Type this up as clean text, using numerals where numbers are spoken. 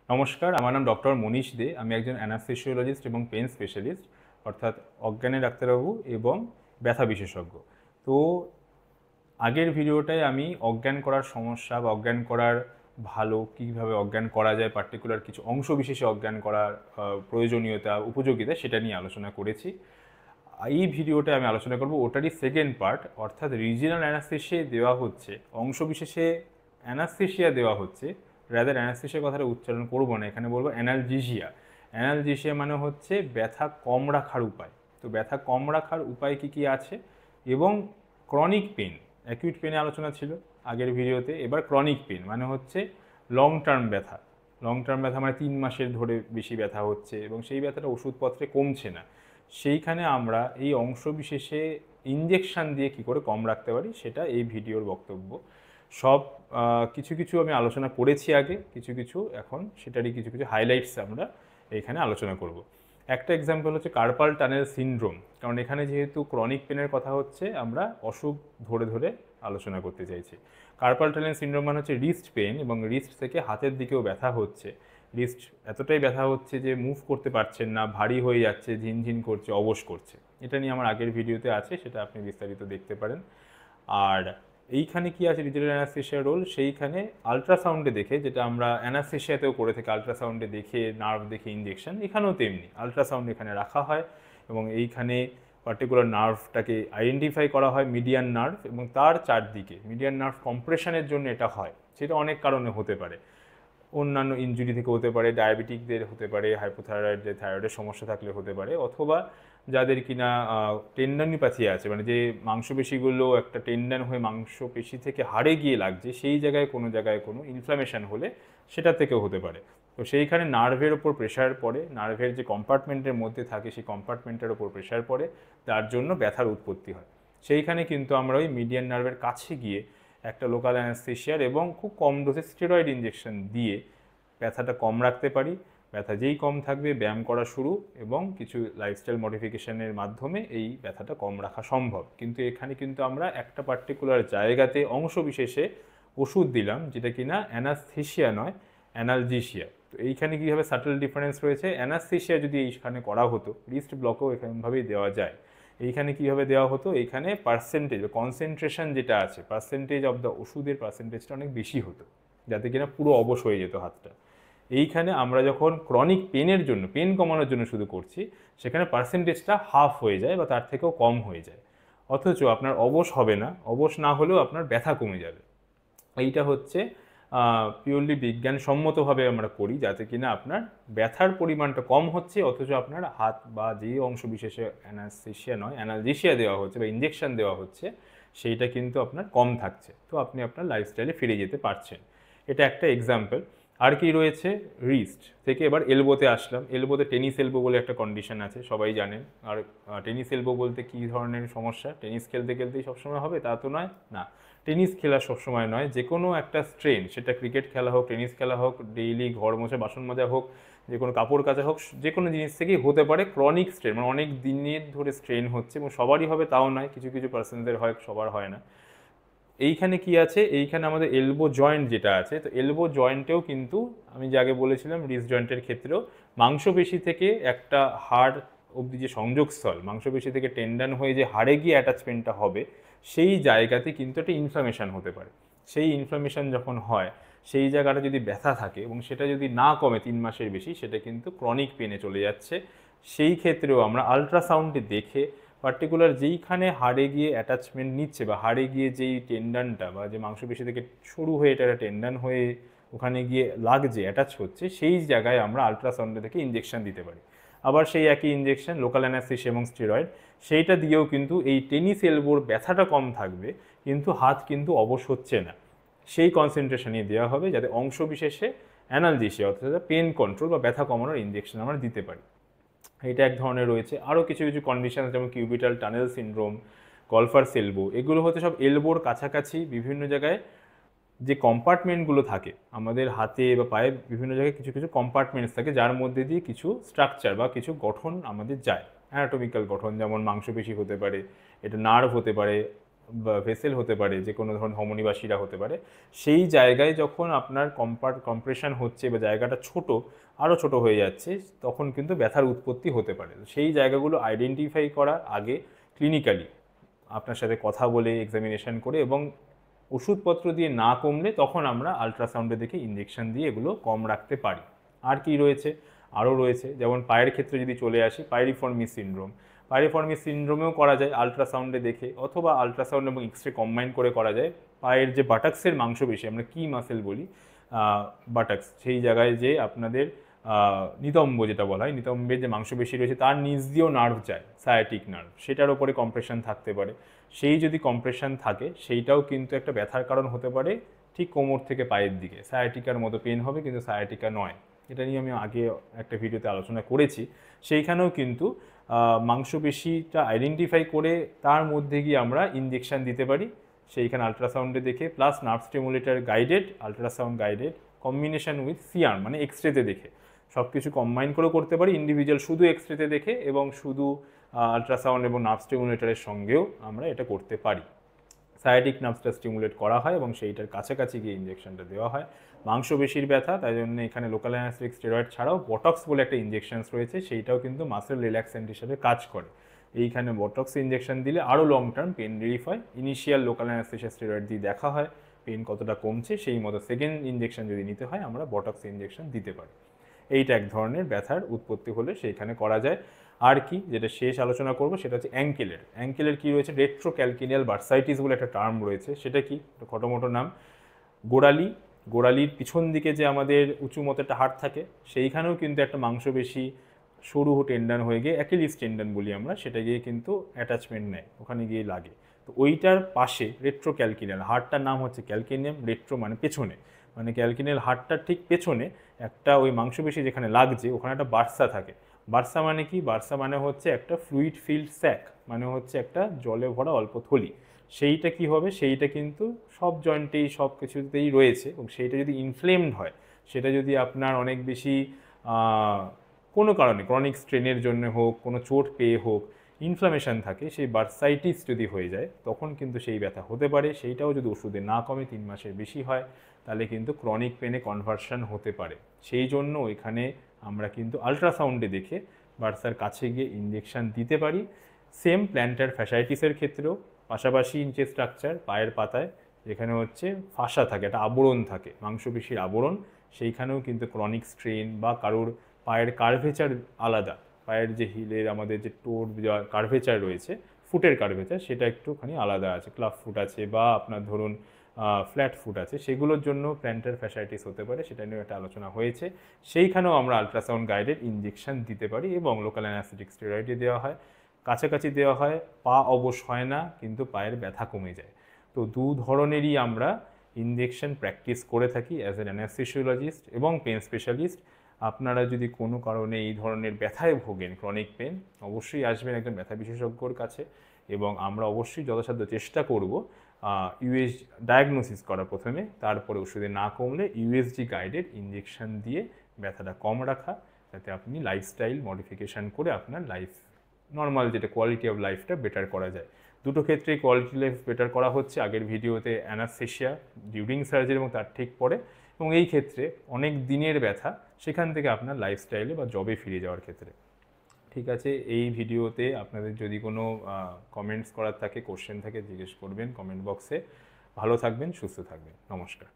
নমস্কার, আমার নাম ডক্টর মনীশ দে। আমি একজন অ্যানাস্থেসিওলজিস্ট এবং পেন স্পেশালিস্ট, অর্থাৎ অজ্ঞানের ডাক্তারবাবু এবং ব্যথা বিশেষজ্ঞ। তো আগের ভিডিওটায় আমি অজ্ঞান করার সমস্যা বা অজ্ঞান করার ভালো কীভাবে অজ্ঞান করা যায়, পার্টিকুলার কিছু অংশ বিশেষে অজ্ঞান করার প্রয়োজনীয়তা, উপযোগিতা, সেটা নিয়ে আলোচনা করেছি। এই ভিডিওতে আমি আলোচনা করব ওটারই সেকেন্ড পার্ট, অর্থাৎ রিজিনাল অ্যানাস্থেসিয়া দেওয়া হচ্ছে, অংশ বিশেষে অ্যানাস্থেসিয়া দেওয়া হচ্ছে। রাদার অ্যানাস্থেসিয়ার কথাটা উচ্চারণ করব না, এখানে বলবো অ্যানালজেসিয়া। অ্যানালজেসিয়া মানে হচ্ছে ব্যথা কম রাখার উপায়। তো ব্যথা কম রাখার উপায় কী কী আছে, এবং ক্রনিক পেন, অ্যাকিউট পেনে আলোচনা ছিল আগের ভিডিওতে। এবার ক্রনিক পেন মানে হচ্ছে লং টার্ম ব্যথা। লং টার্ম ব্যথা মানে 3 মাসের ধরে বেশি ব্যথা হচ্ছে এবং সেই ব্যথাটা ওষুধপত্রে কমছে না। সেইখানে আমরা এই অংশ বিশেষে ইনজেকশান দিয়ে কী করে কম রাখতে পারি, সেটা এই ভিডিওর বক্তব্য। সব কিছু কিছু আমি আলোচনা করেছি আগে, কিছু কিছু এখন সেটারই কিছু কিছু হাইলাইটস আমরা এখানে আলোচনা করব। একটা এক্সাম্পল হচ্ছে কার্পাল টানেল সিনড্রোম, কারণ এখানে যেহেতু ক্রনিক পেনের কথা হচ্ছে, আমরা অসুখ ধরে ধরে আলোচনা করতে চাইছি। কার্পাল টানেল সিনড্রোম মানে হচ্ছে রিস্ট পেন, এবং রিস্ট থেকে হাতের দিকেও ব্যথা হচ্ছে। রিস্ট এতটাই ব্যথা হচ্ছে যে মুভ করতে পারছেন না, ভারী হয়ে যাচ্ছে, ঝিনঝিন করছে, অবশ করছে। এটা নিয়ে আমার আগের ভিডিওতে আছে, সেটা আপনি বিস্তারিত দেখতে পারেন। আর এইখানে কি আছে রিজিনাল অ্যানাস্থেসিয়ার রোল, সেইখানে আলট্রাসাউন্ডে দেখে, যেটা আমরা অ্যানাস্থেসিয়াতেও করে থাকি, আলট্রাসাউন্ডে দেখে নার্ভ দেখে ইনজেকশন, এখানেও তেমনি আলট্রাসাউন্ড এখানে রাখা হয় এবং এইখানে পার্টিকুলার নার্ভটাকে আইডেন্টিফাই করা হয়, মিডিয়ান নার্ভ, এবং তার চারদিকে মিডিয়ান নার্ভ কম্প্রেশনের জন্য এটা হয়। সেটা অনেক কারণে হতে পারে, অন্যান্য ইনজুরি থেকে হতে পারে, ডায়াবেটিকদের হতে পারে, হাইপোথাইরয়েডদের থাইরয়েডের সমস্যা থাকলে হতে পারে, অথবা যাদের কিনা টেন্ডানিপ্যাথি আছে, মানে যে মাংসপেশিগুলো একটা টেন্ডান হয়ে মাংসপেশি থেকে হাড়ে গিয়ে লাগছে, সেই জায়গায় কোনো ইনফ্লামেশন হলে সেটা থেকেও হতে পারে। তো সেইখানে নার্ভের ওপর প্রেশার পড়ে, নার্ভের যে কম্পার্টমেন্টের মধ্যে থাকে সেই কম্পার্টমেন্টের ওপর প্রেশার পড়ে, তার জন্য ব্যথার উৎপত্তি হয়। সেইখানে কিন্তু আমরা ওই মিডিয়ান নার্ভের কাছে গিয়ে একটা লোকাল অ্যানাস্থেসিয়ার এবং খুব কম ডোজে স্টেরয়েড ইনজেকশন দিয়ে ব্যথাটা কম রাখতে পারি। ব্যথা যেই কম থাকবে, ব্যায়াম করা শুরু এবং কিছু লাইফস্টাইল মডিফিকেশনের মাধ্যমে এই ব্যথাটা কম রাখা সম্ভব। কিন্তু এখানে কিন্তু আমরা একটা পার্টিকুলার জায়গাতে অংশ বিশেষে ওষুধ দিলাম, যেটা কিনা অ্যানাস্থেসিয়া নয়, অ্যানালজেসিয়া। তো এইখানে কীভাবে সাটল ডিফারেন্স রয়েছে, অ্যানাস্থেসিয়া যদি এইখানে করা হতো, রিস্ট ব্লকও এখানভাবেই দেওয়া যায়। এইখানে কীভাবে দেওয়া হতো, এইখানে পার্সেন্টেজ বা কনসেন্ট্রেশন যেটা আছে, পার্সেন্টেজ অফ দ্য ওষুধের পার্সেন্টেজটা অনেক বেশি হতো, যাতে কিনা পুরো অবশ হয়ে যেত হাতটা। এইখানে আমরা যখন ক্রনিক পেনের জন্য, পেন কমানোর জন্য শুধু করছি, সেখানে পার্সেন্টেজটা হাফ হয়ে যায় বা তার থেকেও কম হয়ে যায়, অথচ আপনার অবশ হবে না, অবশ না হলেও আপনার ব্যথা কমে যাবে। এইটা হচ্ছে পিওরলি বিজ্ঞানসম্মতভাবে আমরা করি, যাতে কিনা আপনার ব্যথার পরিমাণটা কম হচ্ছে, অথচ আপনার হাত বা যেই অংশ বিশেষে অ্যানাস্থেসিয়া নয় অ্যানালজেসিয়া দেওয়া হচ্ছে বা ইনজেকশন দেওয়া হচ্ছে, সেইটা কিন্তু আপনার কম থাকছে। তো আপনি আপনার লাইফস্টাইলে ফিরে যেতে পারছেন। এটা একটা এক্সাম্পল। আর কি রয়েছে, রিস্ট থেকে এবার এলবোতে আসলাম। এলবোতে টেনিস এলবো বলে একটা কন্ডিশন আছে, সবাই জানেন। আর টেনিস এলবো বলতে কী ধরনের সমস্যা, টেনিস খেলতে খেলতেই সবসময় হবে তা তো নয়, না। টেনিস খেলা সবসময় নয়, যে কোনো একটা স্ট্রেন, সেটা ক্রিকেট খেলা হোক, টেনিস খেলা হোক, ডেইলি ঘর মোছা বাসন মাজা হোক, যে কোনো কাপড় কাচা হোক, যে কোনো জিনিস থেকেই হতে পারে ক্রনিক স্ট্রেন, মানে অনেক দিনের ধরে স্ট্রেন হচ্ছে, এবং সবারই হবে তাও নয়, কিছু কিছু পার্সনদের হয়, সবার হয় না। এইখানে কি আছে, এইখানে আমাদের এলবো জয়েন্ট যেটা আছে, তো এলবো জয়েন্টেও কিন্তু আমি যে আগে বলেছিলাম রিস্ট জয়েন্টের ক্ষেত্রেও মাংসপেশি থেকে একটা হাড় অবধি যে সংযোগস্থল, মাংসপেশি থেকে টেন্ডান হয়ে যে হাড়ে গিয়ে অ্যাটাচমেন্টটা হবে, সেই জায়গাতে কিন্তু একটা ইনফ্লামেশন হতে পারে। সেই ইনফ্লামেশন যখন হয়, সেই জায়গাটা যদি ব্যথা থাকে এবং সেটা যদি না কমে 3 মাসের বেশি, সেটা কিন্তু ক্রনিক পেনে চলে যাচ্ছে। সেই ক্ষেত্রেও আমরা আলট্রাসাউন্ডে দেখে পার্টিকুলার যেইখানে হাড়ে গিয়ে অ্যাটাচমেন্ট নিচ্ছে বা হাড়ে গিয়ে যেই টেন্ডানটা বা যে মাংসপেশি থেকে শুরু হয়ে এটা টেন্ডান হয়ে ওখানে গিয়ে লাগছে, অ্যাটাচ হচ্ছে, সেই জায়গায় আমরা আলট্রাসাউন্ডে থেকে ইনজেকশন দিতে পারি। আবার সেই একই ইনজেকশন লোকাল অ্যানাস্থেসিয়া এবং স্টেরয়েড, সেইটা দিয়েও কিন্তু এই টেনিস এলবোর ব্যথাটা কম থাকবে, কিন্তু হাত কিন্তু অবশ হচ্ছে না। সেই কনসেন্ট্রেশনই দেওয়া হবে, যাতে অংশ বিশেষে অ্যানালজেসিয়া অর্থাৎ পেন কন্ট্রোল বা ব্যথা কমানোর ইনজেকশন আমরা দিতে পারি। এটা এক ধরনের রয়েছে। আরও কিছু কিছু কন্ডিশন, যেমন cubital tunnel syndrome, golfers elbow, এগুলো হচ্ছে সব এলবোর কাছাকাছি বিভিন্ন জায়গায় যে কম্পার্টমেন্টগুলো থাকে আমাদের হাতে বা পায়ে, বিভিন্ন জায়গায় কিছু কিছু কম্পার্টমেন্টস থাকে, যার মধ্যে দিয়ে কিছু স্ট্রাকচার বা কিছু গঠন আমাদের যায়, অ্যানাটমিক্যাল গঠন, যেমন মাংসপেশি হতে পারে, এটা নার্ভ হতে পারে, ভেসেল হতে পারে, যে কোনো ধরনের ধমনী বা শিরা হতে পারে, সেই জায়গায় যখন আপনার কম্প্রেশন হচ্ছে বা জায়গাটা ছোট, আরও ছোট হয়ে যাচ্ছে, তখন কিন্তু ব্যথার উৎপত্তি হতে পারে। সেই জায়গাগুলো আইডেন্টিফাই করার আগে ক্লিনিক্যালি আপনার সাথে কথা বলে এক্সামিনেশন করে এবং ওষুধপত্র দিয়ে না কমলে তখন আমরা আলট্রাসাউন্ডে দেখে ইঞ্জেকশন দিয়ে এগুলো কম রাখতে পারি। আর কি রয়েছে? আরও রয়েছে, যেমন পায়ের ক্ষেত্রে যদি চলে আসি, পাইরিফর্মি সিনড্রোম। পাইরিফর্মি সিনড্রোমেও করা যায় আলট্রাসাউন্ডে দেখে, অথবা আলট্রাসাউন্ড এবং এক্স রে কম্বাইন করে করা যায়। পায়ের যে বাটাক্সের মাংসপেশি, আমরা কি মাসেল বলি, বাটাক্স, সেই জায়গায় যে আপনাদের নিতম্ব যেটা বলা হয়, নিতম্বের যে মাংসপেশি রয়েছে তার নিচ দিয়েও নার্ভ যায়, সায়াটিক নার্ভ, সেটার ওপরে কম্প্রেশন থাকতে পারে। সেই যদি কম্প্রেশন থাকে, সেইটাও কিন্তু একটা ব্যথার কারণ হতে পারে, ঠিক কোমর থেকে পায়ের দিকে সায়াটিকার মতো পেন হবে, কিন্তু সায়াটিকা নয়। এটা নিয়ে আমি আগে একটা ভিডিওতে আলোচনা করেছি। সেইখানেও কিন্তু মাংসপেশিটা আইডেন্টিফাই করে তার মধ্যে গিয়ে আমরা ইনজেকশন দিতে পারি, সেইখানে আলট্রাসাউন্ডে দেখে, plus nerve stimulator guided, ultrasound guided, combination with CR মানে এক্সরেতে দেখে, সব কিছু কম্বাইন করে করতে পারি। ইন্ডিভিজুয়াল শুধু এক্সরেতে দেখে এবং শুধু আলট্রাসাউন্ড এবং নার্ভ স্টিমুলেটরের সঙ্গেও আমরা এটা করতে পারি। সায়াটিক নার্ভসটা স্টিমুলেট করা হয় এবং সেইটার কাছাকাছি গিয়ে ইঞ্জেকশনটা দেওয়া হয়। মাংসপেশির ব্যথা, তাই জন্য এখানে লোকাল অ্যানাস্থেটিক স্টেরয়েড ছাড়াও বটক্স বলে একটা ইঞ্জেকশনস রয়েছে, সেইটাও কিন্তু মাসেল রিল্যাক্সেন্ট হিসেবে কাজ করে। এইখানে বটক্স ইঞ্জেকশন দিলে আরও লং টার্ম পেন রিলিফ হয়। ইনিশিয়াল লোকাল অ্যানাস্থেশিয়া স্টেরয়েড দিয়ে দেখা হয় পেন কতটা কমছে, সেই মতো সেকেন্ড ইঞ্জেকশন যদি নিতে হয় আমরা বটক্স ইঞ্জেকশন দিতে পারি। এইটা এক ধরনের ব্যথার উৎপত্তি হলে সেইখানে করা যায়। আর কি, যেটা শেষ আলোচনা করব সেটা হচ্ছে অ্যাঙ্কেলের কি রয়েছে, রেট্রোক্যালকিনিয়াল বার্সাইটিস বলে একটা টার্ম রয়েছে। সেটা কি, খটোমটো নাম, গোড়ালির পিছন দিকে যে আমাদের উঁচু মতো একটা হাড় থাকে, সেইখানেও কিন্তু একটা মাংসপেশি সরু টেন্ডন হয়ে গিয়ে অ্যাকিলিস টেন্ডন বলি আমরা, সেটা গিয়ে কিন্তু অ্যাটাচমেন্ট নেয়, ওখানে গিয়ে লাগে। তো ওইটার পাশে রেট্রোক্যালকিনিয়াল, হাড়টার নাম হচ্ছে ক্যালকিনিয়াম, রেট্রো মানে পেছনে, মানে ক্যালকিনিয়াল হাড়টার ঠিক পেছনে একটা ওই মাংসপেশি যেখানে লাগছে ওখানে একটা বার্সা থাকে। বার্সা মানে কি? বার্সা মানে হচ্ছে একটা ফ্লুইড ফিল্ড স্যাক, মানে হচ্ছে একটা জলে ভরা অল্প থলি। সেইটা কি হবে, সেইটা কিন্তু সব জয়েন্টেই সব কিছুতেই রয়েছে, এবং সেইটা যদি ইনফ্লেমড হয়, সেটা যদি আপনার অনেক বেশি কোনো কারণে ক্রনিক স্ট্রেনের জন্য হোক, কোনো চোট পেয়ে হোক, ইনফ্লামেশন থাকে, সেই বার্সাইটিস যদি হয়ে যায় তখন কিন্তু সেই ব্যথা হতে পারে। সেইটাও যদি ওষুধে না কমে, 3 মাসের বেশি হয়, তাহলে কিন্তু ক্রনিক পেনে কনভার্সন হতে পারে। সেই জন্য ওইখানে আমরা কিন্তু আলট্রাসাউন্ডে দেখে বার্সার কাছে গিয়ে ইঞ্জেকশন দিতে পারি। সেম প্ল্যান্টার ফ্যাসাইটিসের ক্ষেত্রেও পাশাপাশি যে স্ট্রাকচার পায়ের পাতায় যেখানে হচ্ছে ফাসা থাকে, একটা আবরণ থাকে, মাংসপেশির আবরণ, সেইখানেও কিন্তু ক্রনিক স্ট্রেন বা কারোর পায়ের কার্ভেচার আলাদা, পায়ের যে হিলের আমাদের যে টোর কার্ভেচার রয়েছে, ফুটের কার্ভেচার, সেটা একটুখানি আলাদা আছে, ক্লাব ফুট আছে বা আপনার ধরুন ফ্ল্যাট ফুট আছে, সেগুলোর জন্য প্ল্যান্টার ফ্যাসাইটিস হতে পারে, সেটা নিয়ে একটা আলোচনা হয়েছে। সেইখানেও আমরা আলট্রাসাউন্ড গাইডেড ইঞ্জেকশন দিতে পারি এবং লোকাল অ্যানাস্থেটিক স্টেরয়েডই দেওয়া হয়, কাছাকাছি দেওয়া হয়। পা অবশ হয় না, কিন্তু পায়ের ব্যথা কমে যায়। তো দু ধরনেরই আমরা ইঞ্জেকশন প্র্যাকটিস করে থাকি অ্যাজ অ্যান অ্যানাস্থেসিওলজিস্ট এবং পেন স্পেশালিস্ট। আপনারা যদি কোনো কারণে এই ধরনের ব্যথায় ভোগেন, ক্রনিক পেন, অবশ্যই আসবেন একজন ব্যথা বিশেষজ্ঞর কাছে, এবং আমরা অবশ্যই যথাসাধ্য চেষ্টা করব ইউএস ডায়াগনোসিস করা প্রথমে, তারপরে ওষুধে না কমলে ইউএসজি গাইডেড ইঞ্জেকশন দিয়ে ব্যথাটা কম রাখা, যাতে আপনি লাইফস্টাইল মডিফিকেশান করে আপনার লাইফ নর্মাল যেটা কোয়ালিটি অফ লাইফটা বেটার করা যায়। দুটো ক্ষেত্রেই কোয়ালিটি লাইফ বেটার করা হচ্ছে। আগের ভিডিওতে অ্যানাস্থেশিয়া ডিউরিং সার্জারি এবং তার ঠিক পরে, এবং এই ক্ষেত্রে অনেক দিনের ব্যথা, সেখান থেকে আপনার লাইফস্টাইলে বা জবে ফিরে যাওয়ার ক্ষেত্রে। ঠিক আছে, এই ভিডিওতে আপনাদের যদি কোনো কমেন্টস করার থাকে, কোশ্চেন থাকে, জিজ্ঞেস করবেন কমেন্ট বক্সে। ভালো থাকবেন, সুস্থ থাকবেন, নমস্কার।